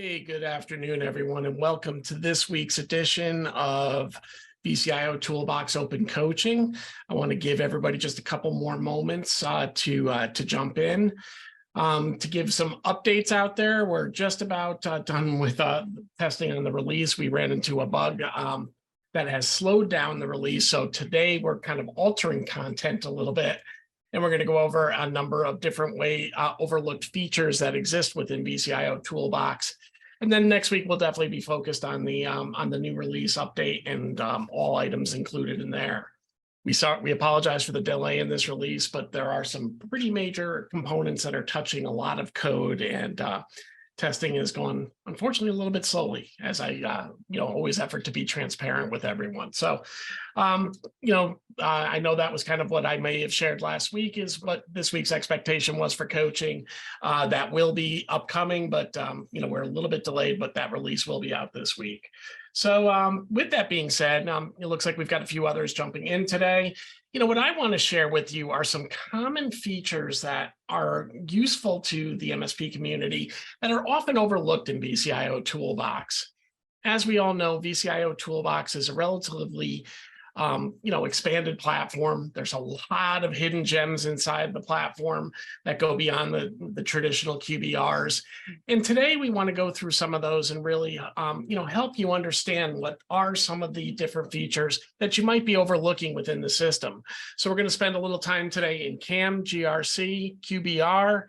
Hey, good afternoon, everyone, and welcome to this week's edition of VCIO Toolbox Open Coaching. I want to give everybody just a couple more moments to jump in. To give some updates out there, we're just about done with testing on the release. We ran into a bug that has slowed down the release. So today we're kind of altering content a little bit. And we're going to go over a number of different overlooked features that exist within VCIO Toolbox. And then next week, we'll definitely be focused on the new release update and all items included in there. We apologize for the delay in this release, but there are some pretty major components that are touching a lot of code, and testing is going, unfortunately, a little bit slowly, as I always effort to be transparent with everyone. So, I know that was kind of what I may have shared last week is what this week's expectation was for coaching. That will be upcoming, but we're a little bit delayed, but that release will be out this week. So with that being said, it looks like we've got a few others jumping in today. What I want to share with you are some common features that are useful to the MSP community that are often overlooked in VCIO Toolbox. As we all know, VCIO Toolbox is a relatively expanded platform. There's a lot of hidden gems inside the platform that go beyond the traditional QBRs. And today we want to go through some of those and really, help you understand what are some of the different features that you might be overlooking within the system. So we're going to spend a little time today in CAM, GRC, QBR,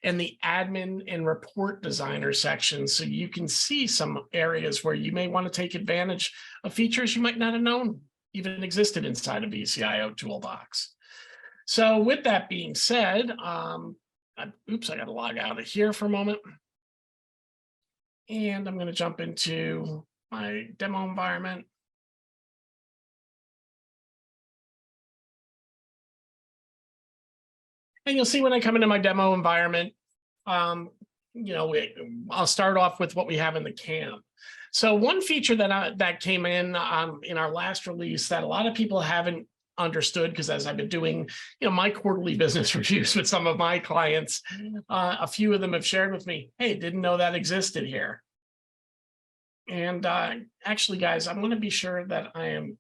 and the admin and report designer section, so you can see some areas where you may want to take advantage of features you might not have known even existed inside of VCIO Toolbox. So with that being said, I got to log out of here for a moment. And I'm going to jump into my demo environment. And you'll see when I come into my demo environment, I'll start off with what we have in the CAM. So one feature that came in our last release that a lot of people haven't understood, because as I've been doing my quarterly business reviews with some of my clients, a few of them have shared with me, hey, didn't know that existed here. And actually, guys, I'm going to be sure that I am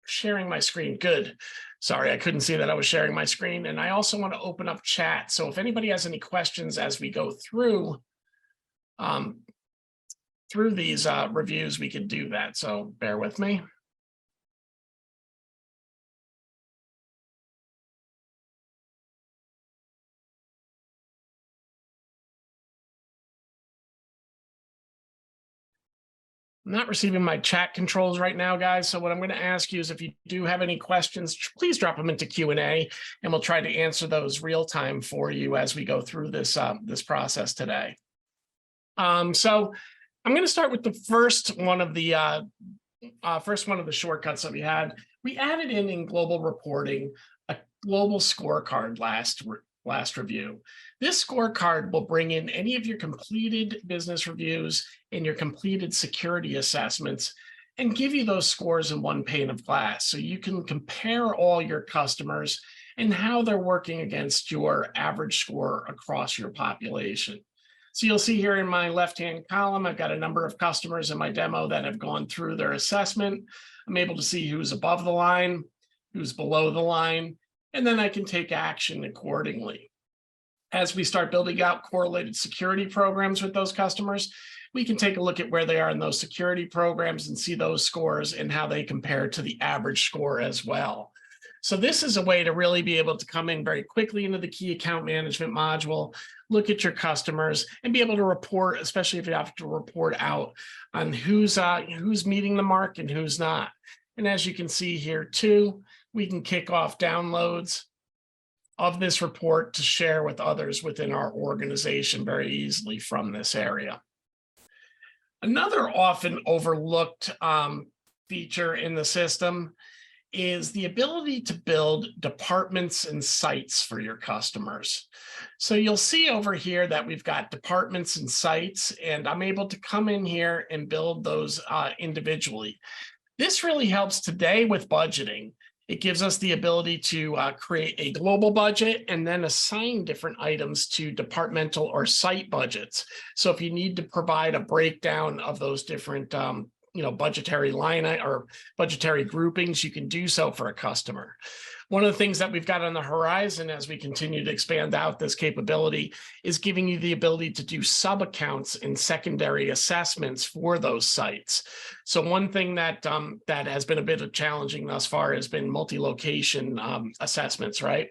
sharing my screen. Good. Sorry, I couldn't see that I was sharing my screen. And I also want to open up chat. So if anybody has any questions as we go through these reviews, we can do that. So bear with me. I'm not receiving my chat controls right now, guys. So what I'm going to ask you is if you do have any questions, please drop them into Q&A, and we'll try to answer those real time for you as we go through this process today. So I'm going to start with the first one of the shortcuts that we had. We added in global reporting a global scorecard last review. This scorecard will bring in any of your completed business reviews and your completed security assessments and give you those scores in one pane of glass. So you can compare all your customers and how they're working against your average score across your population. So you'll see here in my left-hand column, I've got a number of customers in my demo that have gone through their assessment. I'm able to see who's above the line, who's below the line, and then I can take action accordingly. As we start building out correlated security programs with those customers, we can take a look at where they are in those security programs and see those scores and how they compare to the average score as well. So this is a way to really be able to come in very quickly into the key account management module, look at your customers, and be able to report, especially if you have to report out on who's meeting the mark and who's not. And as you can see here too, we can kick off downloads of this report to share with others within our organization very easily from this area. Another often overlooked feature in the system is the ability to build departments and sites for your customers. So you'll see over here that we've got departments and sites, and I'm able to come in here and build those individually. This really helps today with budgeting. It gives us the ability to create a global budget and then assign different items to departmental or site budgets. So if you need to provide a breakdown of those different budgetary line or budgetary groupings, you can do so for a customer. One of the things that we've got on the horizon as we continue to expand out this capability is giving you the ability to do sub-accounts and secondary assessments for those sites. So one thing that that has been a bit of challenging thus far has been multi-location assessments, right?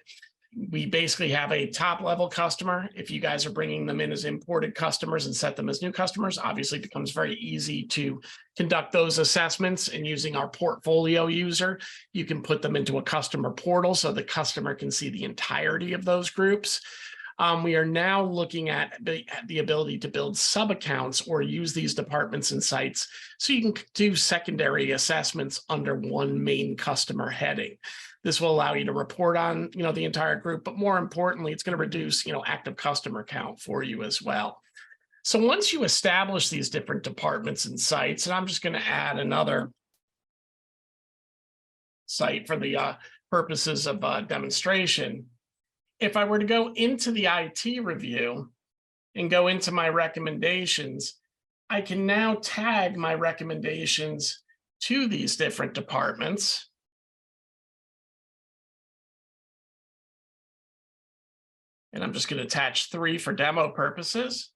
We basically have a top level customer. If you guys are bringing them in as imported customers and set them as new customers, obviously it becomes very easy to conduct those assessments. And using our portfolio user, you can put them into a customer portal so the customer can see the entirety of those groups. We are now looking at the ability to build sub-accounts or use these departments and sites so you can do secondary assessments under one main customer heading. This will allow you to report on, the entire group, but more importantly, it's going to reduce, active customer count for you as well. So once you establish these different departments and sites, and I'm just going to add another site for the purposes of demonstration. If I were to go into the IT review and go into my recommendations, I can now tag my recommendations to these different departments. And I'm just going to attach 3 for demo purposes.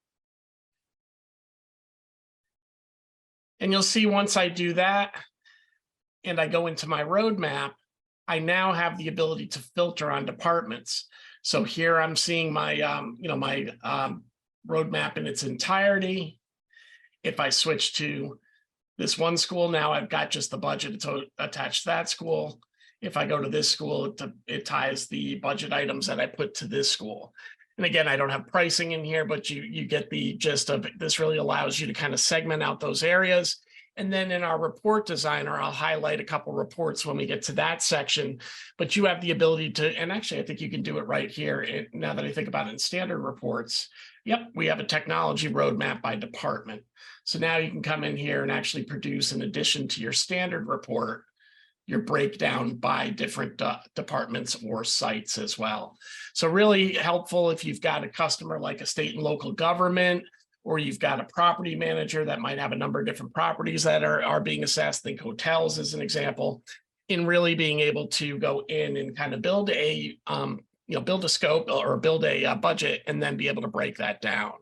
And you'll see once I do that and I go into my roadmap, I now have the ability to filter on departments. So here I'm seeing my, roadmap in its entirety. If I switch to this one school, now I've got just the budget to attach to that school. If I go to this school, it ties the budget items that I put to this school. And again, I don't have pricing in here, but you get the gist of it. This really allows you to kind of segment out those areas. And then in our report designer, I'll highlight a couple reports when we get to that section, but you have the ability to, and actually I think you can do it right here. Now that I think about it in standard reports, yep, we have a technology roadmap by department. So now you can come in here and actually produce, in addition to your standard report, your breakdown by different departments or sites as well. So really helpful if you've got a customer like a state and local government, or you've got a property manager that might have a number of different properties that are being assessed. Think hotels as an example, in really being able to go in and kind of build a build a scope or build a budget and then be able to break that down.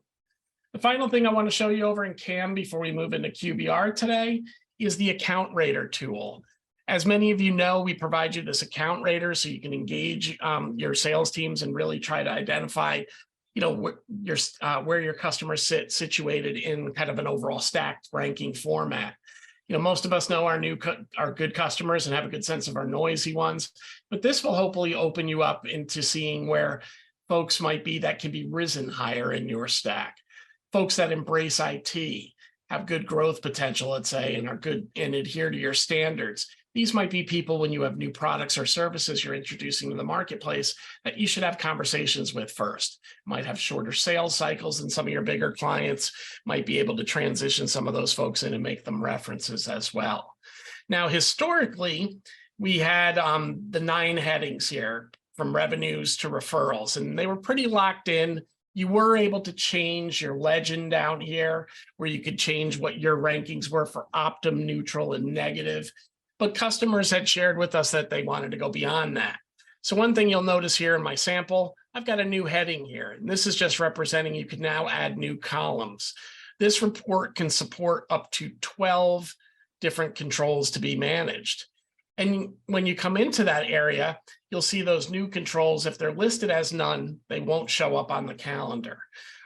The final thing I want to show you over in CAM before we move into QBR today is the Account Rater tool. As many of you know, we provide you this account rater so you can engage your sales teams and really try to identify, where your customers sit situated in kind of an overall stacked ranking format. Most of us know our good customers and have a good sense of our noisy ones, but this will hopefully open you up into seeing where folks might be that can be risen higher in your stack. Folks that embrace IT, have good growth potential, let's say, and are good and adhere to your standards. These might be people when you have new products or services you're introducing to the marketplace that you should have conversations with first. Might have shorter sales cycles than some of your bigger clients, might be able to transition some of those folks in and make them references as well. Now, historically, we had the 9 headings here from revenues to referrals, and they were pretty locked in. You were able to change your legend down here where you could change what your rankings were for optim, neutral, and negative. But customers had shared with us that they wanted to go beyond that. So one thing you'll notice here in my sample, I've got a new heading here. And this is just representing you can now add new columns. This report can support up to 12 different controls to be managed. And when you come into that area, you'll see those new controls. If they're listed as none, they won't show up on the calendar,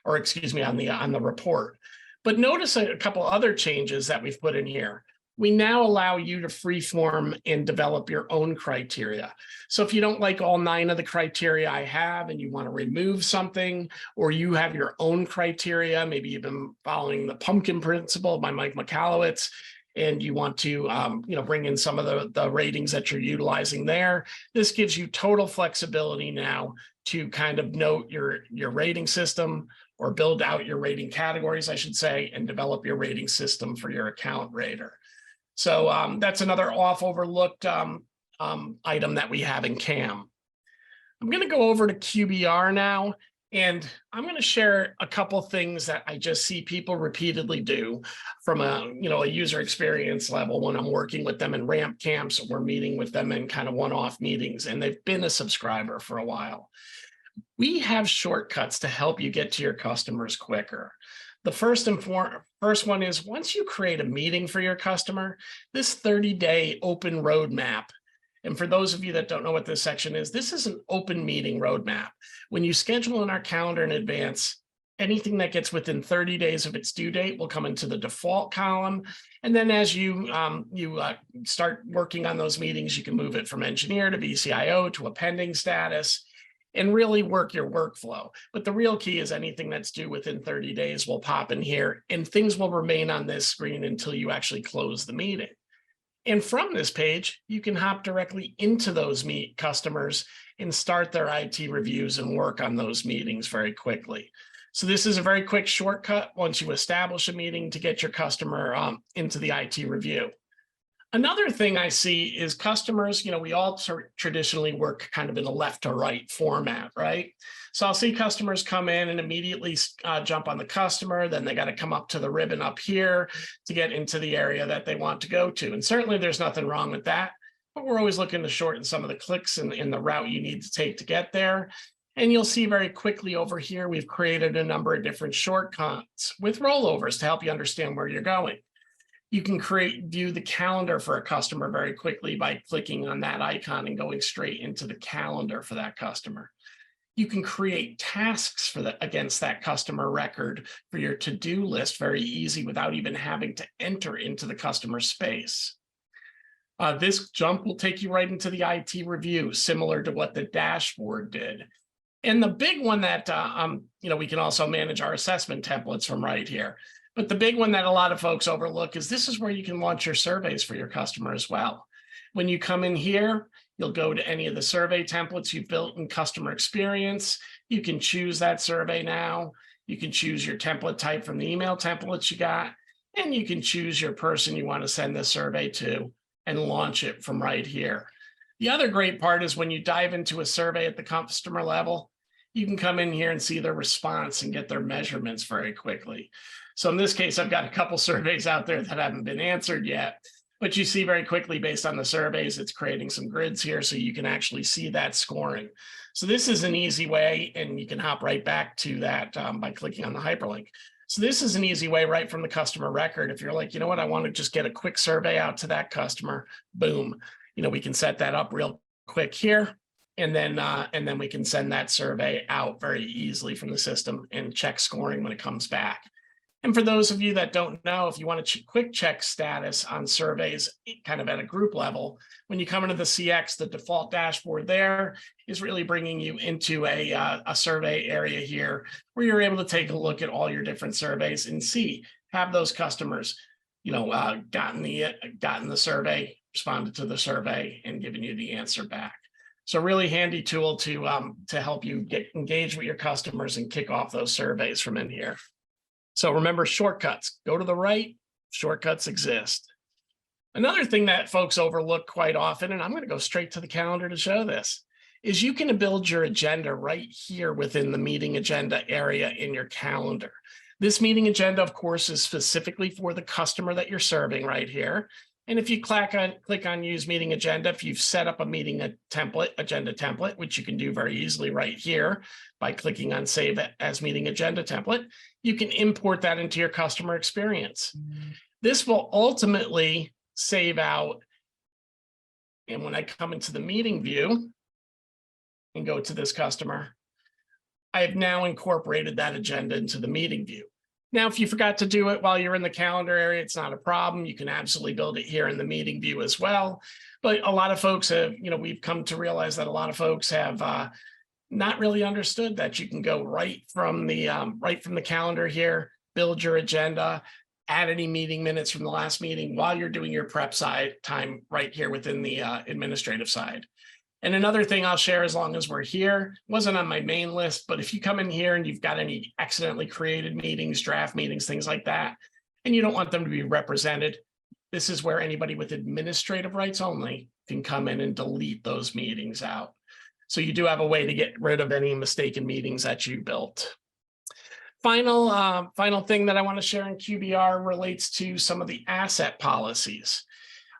or excuse me, on the report. But notice a couple other changes that we've put in here. We now allow you to freeform and develop your own criteria. So if you don't like all 9 of the criteria I have and you want to remove something, or you have your own criteria, maybe you've been following the pumpkin principle by Mike Michalowicz, and you want to bring in some of the ratings that you're utilizing there, this gives you total flexibility now to kind of note your rating system, or build out your rating categories, I should say, and develop your rating system for your account rater. So that's another oft overlooked item that we have in CAM. I'm going to go over to QBR now, and I'm going to share a couple things that I just see people repeatedly do from a user experience level when I'm working with them in ramp camps, or we're meeting with them in kind of one-off meetings, and they've been a subscriber for a while. We have shortcuts to help you get to your customers quicker. The first one is, once you create a meeting for your customer, this 30-day open roadmap. And for those of you that don't know what this section is, this is an open meeting roadmap. When you schedule in our calendar in advance, anything that gets within 30 days of its due date will come into the default column. And then as you start working on those meetings, you can move it from engineer to VCIO to a pending status and really work your workflow. But the real key is anything that's due within 30 days will pop in here, and things will remain on this screen until you actually close the meeting. And from this page, you can hop directly into those customers and start their IT reviews and work on those meetings very quickly. So this is a very quick shortcut once you establish a meeting to get your customer into the IT review. Another thing I see is customers, we all traditionally work kind of in a left to right format, right? So I'll see customers come in and immediately jump on the customer, then they got to come up to the ribbon up here to get into the area that they want to go to. And certainly there's nothing wrong with that, but we're always looking to shorten some of the clicks in the route you need to take to get there. And you'll see very quickly over here, we've created a number of different shortcuts with rollovers to help you understand where you're going. You can view the calendar for a customer very quickly by clicking on that icon and going straight into the calendar for that customer. You can create tasks against that customer record for your to-do list very easy without even having to enter into the customer space. This jump will take you right into the IT review, similar to what the dashboard did. And the big one that, we can also manage our assessment templates from right here. But the big one that a lot of folks overlook is this is where you can launch your surveys for your customer as well. When you come in here, you'll go to any of the survey templates you've built in customer experience. You can choose that survey now. You can choose your template type from the email templates you got, and you can choose your person you want to send the survey to and launch it from right here. The other great part is when you dive into a survey at the customer level, you can come in here and see their response and get their measurements very quickly. So in this case, I've got a couple surveys out there that haven't been answered yet, but you see very quickly based on the surveys, it's creating some grids here so you can actually see that scoring. So this is an easy way, and you can hop right back to that by clicking on the hyperlink. So this is an easy way right from the customer record. If you're like, you know what, I want to just get a quick survey out to that customer, boom, we can set that up real quick here. And then we can send that survey out very easily from the system and check scoring when it comes back. And for those of you that don't know, if you want to quick check status on surveys kind of at a group level, when you come into the CX, the default dashboard there is really bringing you into a survey area here where you're able to take a look at all your different surveys and see, have those customers, gotten the survey, responded to the survey, and given you the answer back. So really handy tool to help you engage with your customers and kick off those surveys from in here. So remember, shortcuts, go to the right, shortcuts exist. Another thing that folks overlook quite often, and I'm going to go straight to the calendar to show this, is you can build your agenda right here within the meeting agenda area in your calendar. This meeting agenda, of course, is specifically for the customer that you're serving right here. And if you click on use meeting agenda, if you've set up a meeting agenda template, which you can do very easily right here by clicking on save as meeting agenda template, you can import that into your customer experience. This will ultimately save out. And when I come into the meeting view and go to this customer, I have now incorporated that agenda into the meeting view. Now, if you forgot to do it while you're in the calendar area, it's not a problem. You can absolutely build it here in the meeting view as well. But a lot of folks have, we've come to realize that a lot of folks have not really understood that you can go right from the calendar here, build your agenda, add any meeting minutes from the last meeting while you're doing your prep side time right here within the administrative side. And another thing I'll share as long as we're here, wasn't on my main list, but if you come in here and you've got any accidentally created meetings, draft meetings, things like that, and you don't want them to be represented, This is where anybody with administrative rights only can come in and delete those meetings out. So you do have a way to get rid of any mistaken meetings that you built. Final thing that I want to share in QBR relates to some of the asset policies.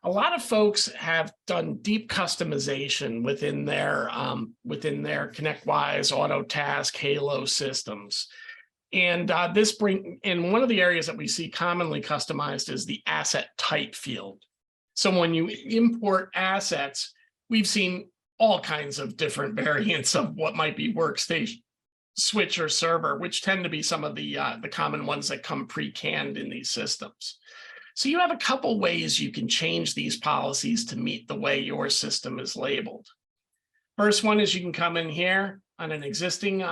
A lot of folks have done deep customization within their ConnectWise, Autotask, Halo systems. And one of the areas that we see commonly customized is the asset type field. So when you import assets, we've seen all kinds of different variants of what might be workstation, switch, or server, which tend to be some of the common ones that come pre-canned in these systems. So you have a couple ways you can change these policies to meet the way your system is labeled. First one is you can come in here on an existing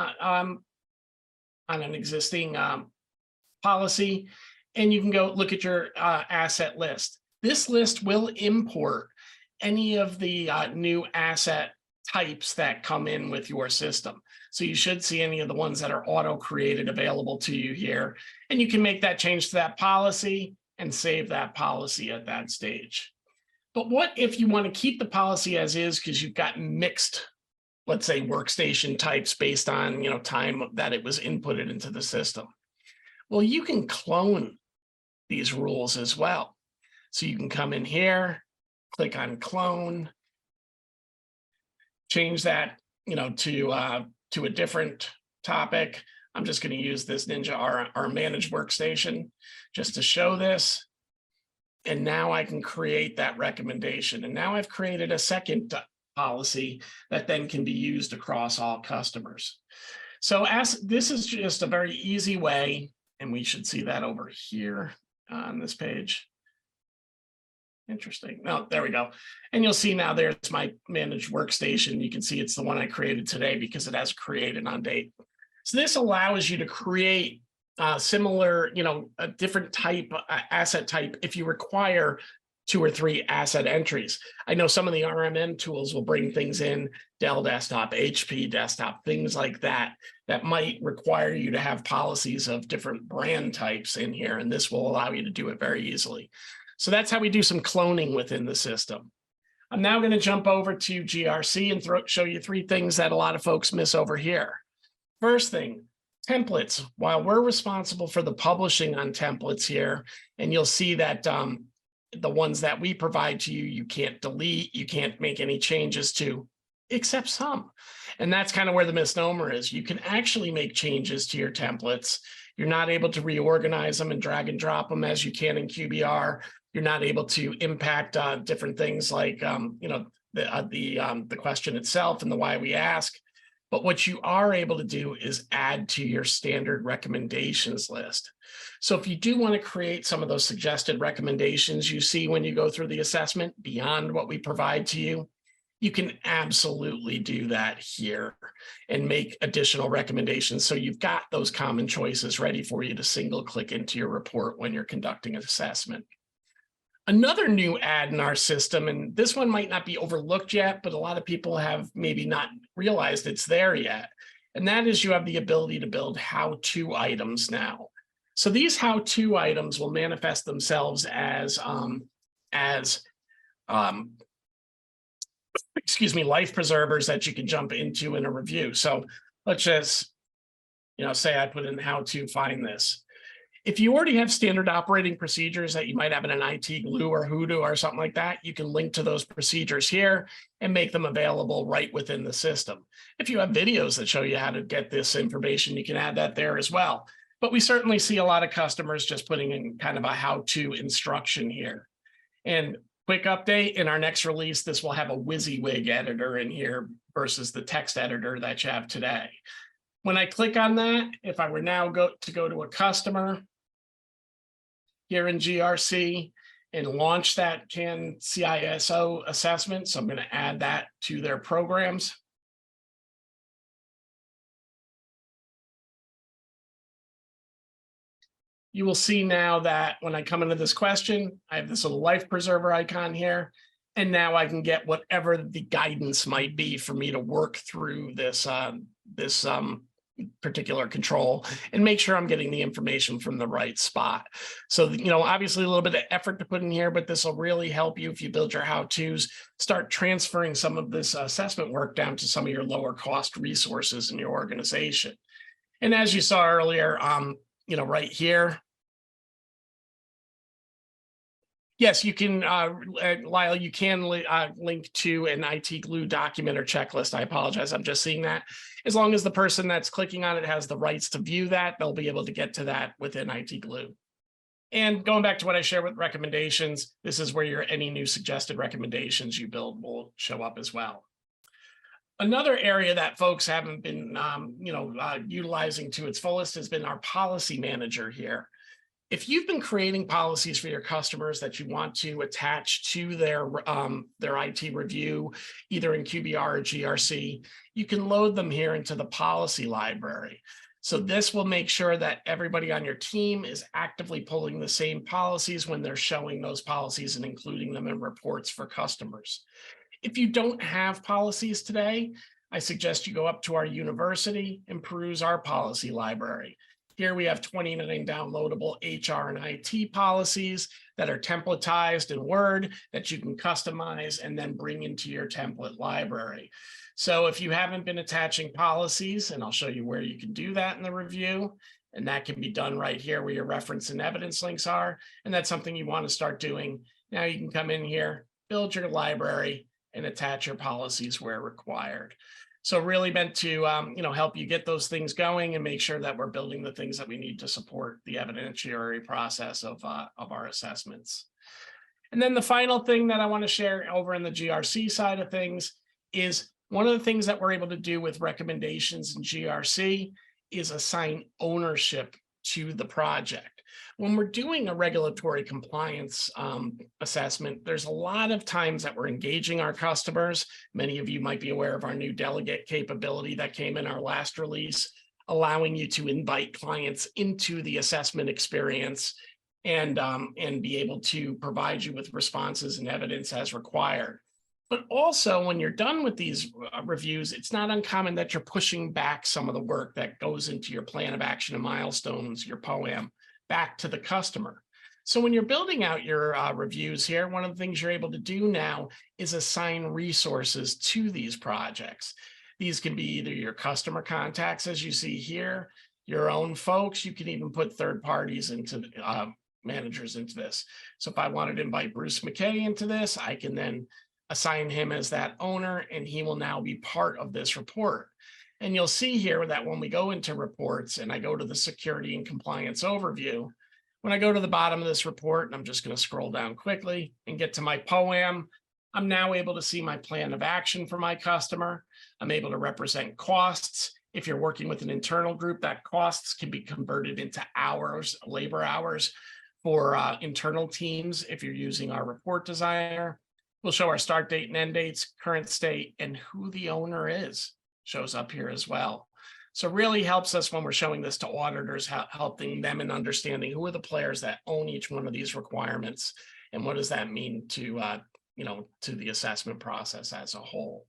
policy, and you can go look at your asset list. This list will import any of the new asset types that come in with your system. So you should see any of the ones that are auto-created available to you here, and you can make that change to that policy and save that policy at that stage. But what if you want to keep the policy as is because you've got mixed, let's say, workstation types based on time that it was inputted into the system? Well, you can clone these rules as well. So you can come in here, click on clone, change that to a different topic. I'm just going to use this Ninja our managed workstation just to show this. And now I can create that recommendation. And now I've created a second policy that then can be used across all customers. So this is just a very easy way, and we should see that over here on this page. Interesting. No, there we go. And you'll see now there's my managed workstation. You can see it's the one I created today because it has created on date. So this allows you to create similar, a different type, asset type, if you require 2 or 3 asset entries. I know some of the RMM tools will bring things in, Dell desktop, HP desktop, things like that, that might require you to have policies of different brand types in here, and this will allow you to do it very easily. So that's how we do some cloning within the system. I'm now going to jump over to GRC and show you 3 things that a lot of folks miss over here. First thing, templates. While we're responsible for the publishing on templates here, and you'll see that the ones that we provide to you, you can't delete, you can't make any changes to, except some. And that's kind of where the misnomer is. You can actually make changes to your templates. You're not able to reorganize them and drag and drop them as you can in QBR. You're not able to impact different things like the question itself and the why we ask. But what you are able to do is add to your standard recommendations list. So if you do want to create some of those suggested recommendations you see when you go through the assessment beyond what we provide to you, you can absolutely do that here and make additional recommendations. So you've got those common choices ready for you to single click into your report when you're conducting an assessment. Another new add in our system, and this one might not be overlooked yet, but a lot of people have maybe not realized it's there yet. And that is you have the ability to build how-to items now. So these how-to items will manifest themselves as life preservers that you can jump into in a review. So let's just, say I put in how to find this. If you already have standard operating procedures that you might have in an IT Glue or Hoodoo or something like that, you can link to those procedures here and make them available right within the system. If you have videos that show you how to get this information, you can add that there as well. But we certainly see a lot of customers just putting in kind of a how-to instruction here. And quick update, in our next release, this will have a WYSIWYG editor in here versus the text editor that you have today. When I click on that, if I were now go to a customer here in GRC and launch that CAN CISO assessment, so I'm going to add that to their programs. You will see now that when I come into this question, I have this little life preserver icon here, and now I can get whatever the guidance might be for me to work through this particular control and make sure I'm getting the information from the right spot. So, obviously a little bit of effort to put in here, but this will really help you if you build your how-tos, start transferring some of this assessment work down to some of your lower cost resources in your organization. And as you saw earlier, right here, yes, you can, Lyle, you can link to an IT Glue document or checklist. I apologize, I'm just seeing that. As long as the person that's clicking on it has the rights to view that, they'll be able to get to that within IT Glue. And going back to what I shared with recommendations, this is where any new suggested recommendations you build will show up as well. Another area that folks haven't been, utilizing to its fullest has been our policy manager here. If you've been creating policies for your customers that you want to attach to their IT review, either in QBR or GRC, you can load them here into the policy library. So this will make sure that everybody on your team is actively pulling the same policies when they're showing those policies and including them in reports for customers. If you don't have policies today, I suggest you go up to our university and peruse our policy library. Here we have 29 downloadable HR and IT policies that are templatized in Word that you can customize and then bring into your template library. So if you haven't been attaching policies, and I'll show you where you can do that in the review, and that can be done right here where your reference and evidence links are, and that's something you want to start doing. Now you can come in here, build your library, and attach your policies where required. So really meant to, help you get those things going and make sure that we're building the things that we need to support the evidentiary process of our assessments. And then the final thing that I want to share over in the GRC side of things is one of the things that we're able to do with recommendations in GRC is assign ownership to the project. When we're doing a regulatory compliance assessment, there's a lot of times that we're engaging our customers. Many of you might be aware of our new delegate capability that came in our last release, allowing you to invite clients into the assessment experience and be able to provide you with responses and evidence as required. But also, when you're done with these reviews, it's not uncommon that you're pushing back some of the work that goes into your plan of action and milestones, your POAM, back to the customer. So when you're building out your reviews here, one of the things you're able to do now is assign resources to these projects. These can be either your customer contacts, as you see here, your own folks. You can even put third parties into managers into this. So if I wanted to invite Bruce McKay into this, I can then assign him as that owner, and he will now be part of this report. And you'll see here that when we go into reports and I go to the security and compliance overview, when I go to the bottom of this report, and I'm just going to scroll down quickly and get to my POAM, I'm now able to see my plan of action for my customer. I'm able to represent costs. If you're working with an internal group, that costs can be converted into hours, labor hours for internal teams. If you're using our report designer, we'll show our start date and end dates, current state, and who the owner is. Shows up here as well. So really helps us when we're showing this to auditors, helping them in understanding who are the players that own each one of these requirements and what does that mean to to the assessment process as a whole.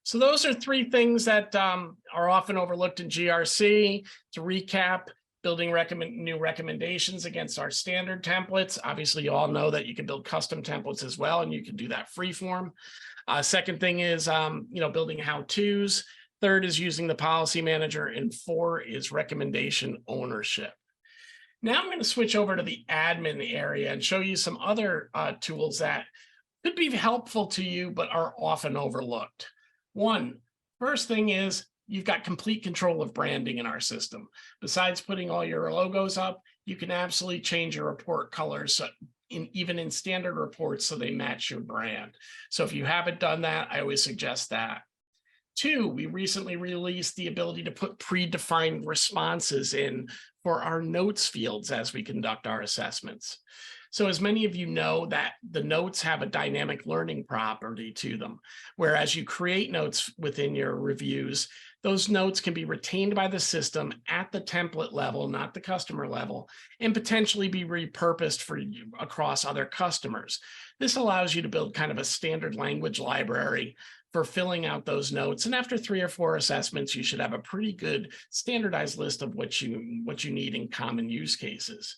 So those are three things that are often overlooked in GRC. To recap, building new recommendations against our standard templates. Obviously, you all know that you can build custom templates as well, and you can do that freeform. Second thing is building how-tos. Third is using the policy manager, and 4 is recommendation ownership. Now I'm going to switch over to the admin area and show you some other tools that could be helpful to you, but are often overlooked. First thing is you've got complete control of branding in our system. Besides putting all your logos up, you can absolutely change your report colors even in standard reports so they match your brand. So if you haven't done that, I always suggest that. 2, we recently released the ability to put predefined responses in for our notes fields as we conduct our assessments. So as many of you know, that the notes have a dynamic learning property to them, whereas you create notes within your reviews, Those notes can be retained by the system at the template level, not the customer level, and potentially be repurposed for you across other customers. This allows you to build kind of a standard language library for filling out those notes. And after 3 or 4 assessments, you should have a pretty good standardized list of what you need in common use cases.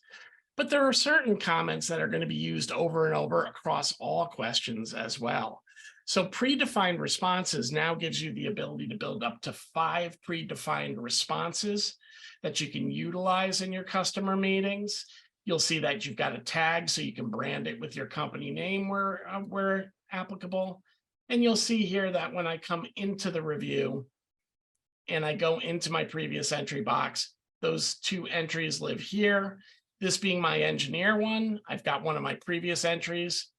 But there are certain comments that are going to be used over and over across all questions as well. So predefined responses now gives you the ability to build up to 5 predefined responses that you can utilize in your customer meetings. You'll see that you've got a tag so you can brand it with your company name where applicable. And you'll see here that when I come into the review and I go into my previous entry box, those 2 entries live here. This being my engineer one, I've got one of my previous entries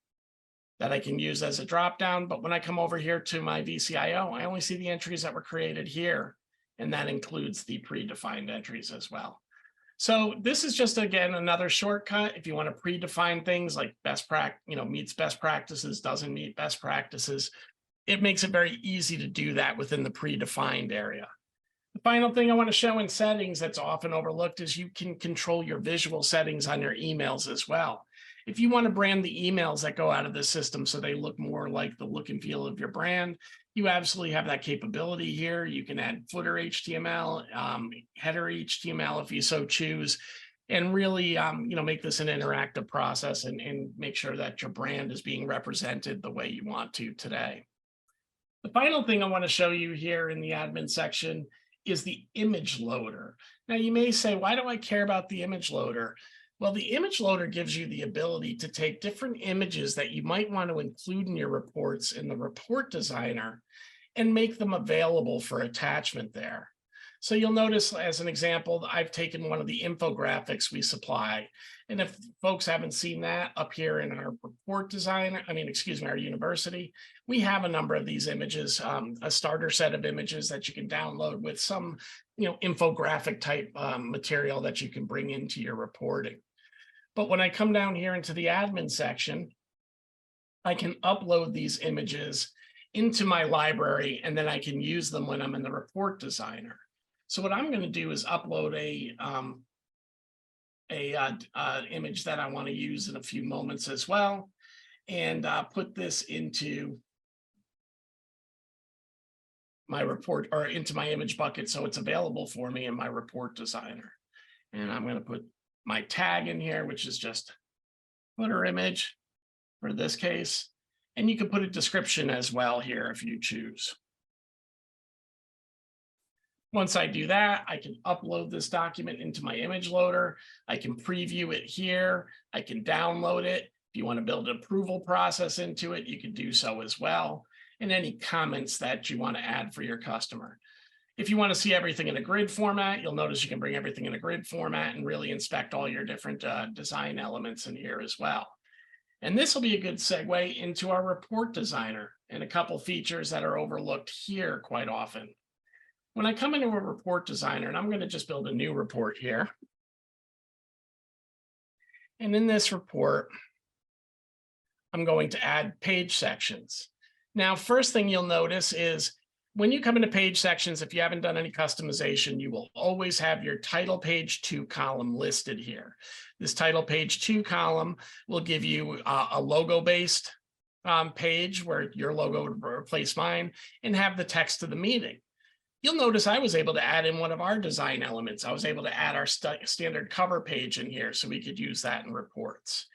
that I can use as a dropdown. But when I come over here to my VCIO, I only see the entries that were created here. And that includes the predefined entries as well. So this is just, again, another shortcut. If you want to predefine things like meets best practices, doesn't meet best practices, it makes it very easy to do that within the predefined area. The final thing I want to show in settings that's often overlooked is you can control your visual settings on your emails as well. If you want to brand the emails that go out of the system so they look more like the look and feel of your brand, you absolutely have that capability here. You can add footer HTML, header HTML if you so choose, and really make this an interactive process and make sure that your brand is being represented the way you want to today. The final thing I want to show you here in the admin section is the image loader. Now you may say, why do I care about the image loader? Well, the image loader gives you the ability to take different images that you might want to include in your reports in the report designer and make them available for attachment there. So you'll notice, as an example, I've taken one of the infographics we supply. And if folks haven't seen that, up here in our report designer, our university, we have a number of these images, a starter set of images that you can download with some, infographic type material that you can bring into your reporting. But when I come down here into the admin section, I can upload these images into my library, and then I can use them when I'm in the report designer. So what I'm going to do is upload a image that I want to use in a few moments as well, and put this into my report or into my image bucket so it's available for me in my report designer. And I'm going to put my tag in here, which is just footer image for this case. And you can put a description as well here if you choose. Once I do that, I can upload this document into my image loader. I can preview it here. I can download it. If you want to build an approval process into it, you can do so as well. And any comments that you want to add for your customer. If you want to see everything in a grid format, you'll notice you can bring everything in a grid format and really inspect all your different design elements in here as well. And this will be a good segue into our report designer and a couple features that are overlooked here quite often. When I come into a report designer, and I'm going to just build a new report here. And in this report, I'm going to add page sections. Now, first thing you'll notice is when you come into page sections, if you haven't done any customization, you will always have your title page 2 column listed here. This title page 2 column will give you a logo-based page where your logo would replace mine and have the text of the meeting. You'll notice I was able to add in one of our design elements. I was able to add our standard cover page in here so we could use that in reports.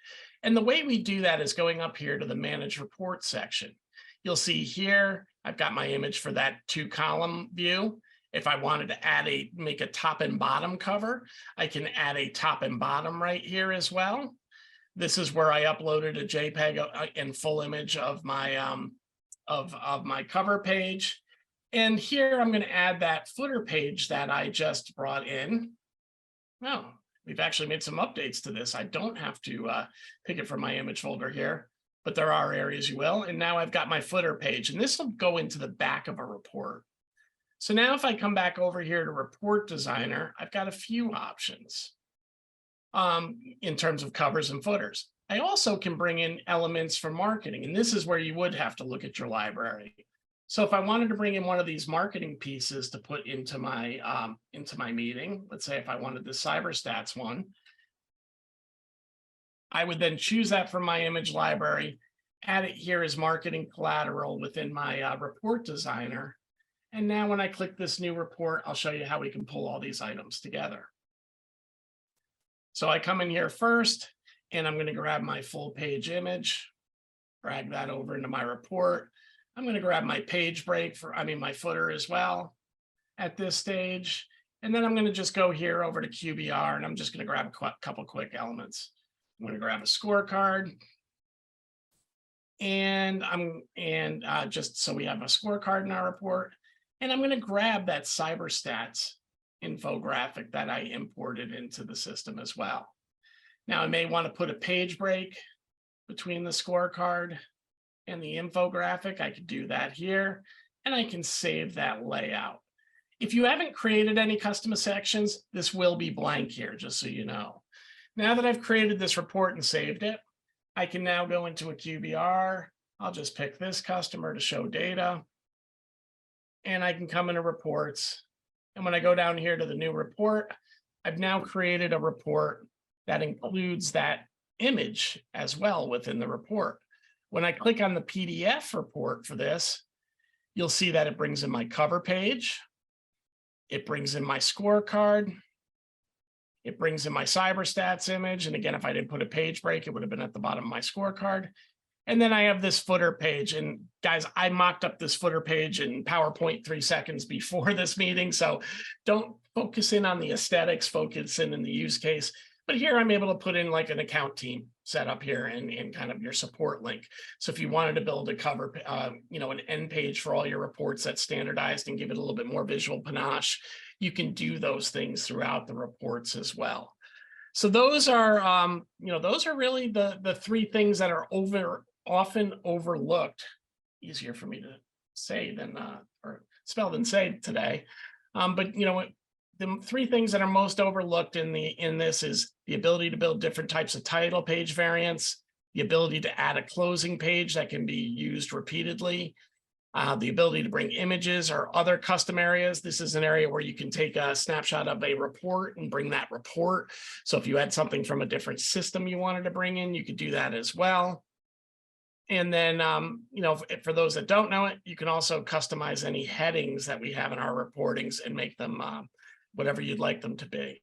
And the way we do that is going up here to the Manage Reports section. You'll see here, I've got my image for that 2 column view. If I wanted to make a top and bottom cover, I can add a top and bottom right here as well. This is where I uploaded a JPEG and full image of my my cover page. And here I'm going to add that footer page that I just brought in. Oh, we've actually made some updates to this. I don't have to pick it from my image folder here, but there are areas you will. And now I've got my footer page, and this will go into the back of a report. So now if I come back over here to Report Designer, I've got a few options in terms of covers and footers. I also can bring in elements for marketing, and this is where you would have to look at your library. So if I wanted to bring in one of these marketing pieces to put into my meeting, let's say if I wanted the CyberStats one, I would then choose that from my image library, add it here as marketing collateral within my report designer. And now when I click this new report, I'll show you how we can pull all these items together. So I come in here first, and I'm going to grab my full page image, drag that over into my report. I'm going to grab my page break my footer as well at this stage. And then I'm going to just go here over to QBR, and I'm just going to grab a couple quick elements. I'm going to grab a scorecard. And just so we have a scorecard in our report. And I'm going to grab that CyberStats infographic that I imported into the system as well. Now I may want to put a page break between the scorecard and the infographic. I could do that here, and I can save that layout. If you haven't created any custom sections, this will be blank here, just so you know. Now that I've created this report and saved it, I can now go into a QBR. I'll just pick this customer to show data, and I can come into reports. And when I go down here to the new report, I've now created a report that includes that image as well within the report. When I click on the PDF report for this, you'll see that it brings in my cover page. It brings in my scorecard. It brings in my CyberStats image. And again, if I didn't put a page break, it would have been at the bottom of my scorecard. And then I have this footer page. And guys, I mocked up this footer page in PowerPoint 3 seconds before this meeting. So don't focus in on the aesthetics, focus in the use case. But here I'm able to put in like an account team set up here and kind of your support link. So if you wanted to build a cover, an end page for all your reports that's standardized and give it a little bit more visual panache, you can do those things throughout the reports as well. So those are, those are really the 3 things that are often overlooked. Easier for me to say than or spell than say today. But the 3 things that are most overlooked in this is the ability to build different types of title page variants, the ability to add a closing page that can be used repeatedly, the ability to bring images or other custom areas. This is an area where you can take a snapshot of a report and bring that report. So if you had something from a different system you wanted to bring in, you could do that as well. And then, for those that don't know it, you can also customize any headings that we have in our reportings and make them whatever you'd like them to be.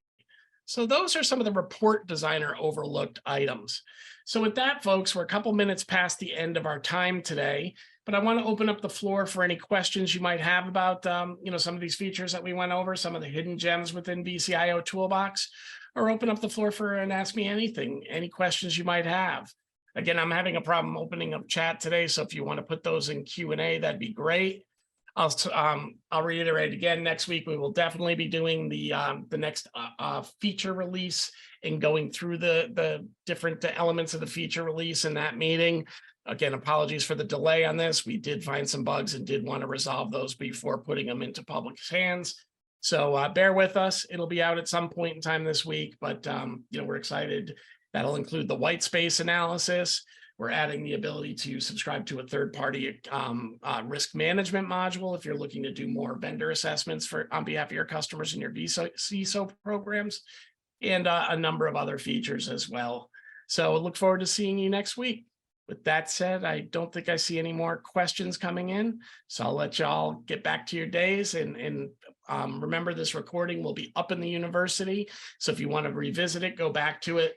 So those are some of the report designer overlooked items. So with that, folks, we're a couple minutes past the end of our time today, but I want to open up the floor for any questions you might have about, some of these features that we went over, some of the hidden gems within VCIO Toolbox, or open up the floor for an Ask Me Anything, any questions you might have. Again, I'm having a problem opening up chat today, so if you want to put those in Q&A, that'd be great. I'll reiterate again, next week we will definitely be doing the next feature release and going through the different elements of the feature release in that meeting. Again, apologies for the delay on this. We did find some bugs and did want to resolve those before putting them into public's hands. So bear with us. It'll be out at some point in time this week, but we're excited. That'll include the white space analysis. We're adding the ability to subscribe to a third-party risk management module if you're looking to do more vendor assessments on behalf of your customers in your CISO programs, and a number of other features as well. So I look forward to seeing you next week. With that said, I don't think I see any more questions coming in, so I'll let y'all get back to your days. And remember, this recording will be up in the university, so if you want to revisit it, go back to it.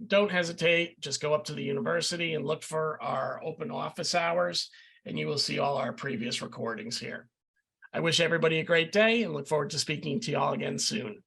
Don't hesitate, just go up to the university and look for our open office hours, and you will see all our previous recordings here. I wish everybody a great day and look forward to speaking to you all again soon.